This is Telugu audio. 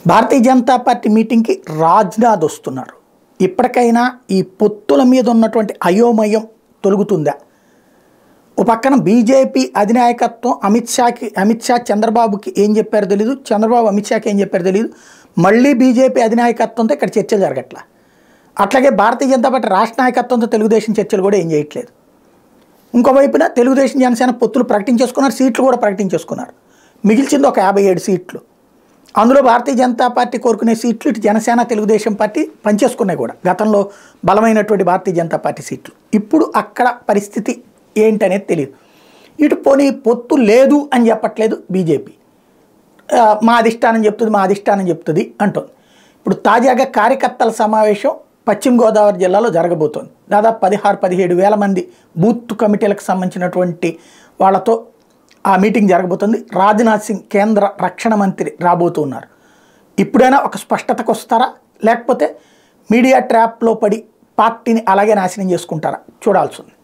భారతీయ జనతా పార్టీ మీటింగ్కి రాజ్నాథ్ వస్తున్నారు. ఇప్పటికైనా ఈ పొత్తుల మీద ఉన్నటువంటి అయోమయం తొలుగుతుందా? ఓ పక్కన బీజేపీ అధినాయకత్వం అమిత్ షా చంద్రబాబుకి ఏం చెప్పారో తెలియదు, చంద్రబాబు అమిత్ షాకి ఏం చెప్పారో తెలియదు. మళ్ళీ బీజేపీ అధినాయకత్వంతో ఇక్కడ చర్చలు జరగట్లా. అట్లాగే భారతీయ జనతా పార్టీ రాష్ట్ర నాయకత్వంతో తెలుగుదేశం చర్చలు కూడా ఏం చేయట్లేదు. ఇంకోవైపున తెలుగుదేశం జనసేన పొత్తులు ప్రకటించేసుకున్నారు, సీట్లు కూడా ప్రకటించేసుకున్నారు. మిగిల్చింది ఒక 57 సీట్లు. అందులో భారతీయ జనతా పార్టీ కోరుకునే సీట్లు ఇటు జనసేన తెలుగుదేశం పార్టీ పనిచేసుకున్నాయి కూడా, గతంలో బలమైనటువంటి భారతీయ జనతా పార్టీ సీట్లు. ఇప్పుడు అక్కడ పరిస్థితి ఏంటనేది తెలియదు. ఇటు పోనీ పొత్తు లేదు అని చెప్పట్లేదు బీజేపీ, మా అధిష్టానం చెప్తుంది అంటుంది. ఇప్పుడు తాజాగా కార్యకర్తల సమావేశం పశ్చిమ గోదావరి జిల్లాలో జరగబోతోంది. దాదాపు 16-17 వేల మంది బూత్ కమిటీలకు సంబంధించినటువంటి వాళ్ళతో ఆ మీటింగ్ జరగబోతుంది. రాజ్నాథ్ సింగ్ కేంద్ర రక్షణ మంత్రి రాబోతున్నారు. ఇప్పుడైనా ఒక స్పష్టతకు వస్తారా, లేకపోతే మీడియా ట్రాప్లో పడి పార్టీని అలాగే నాశనం చేసుకుంటారా చూడాల్సి ఉంది.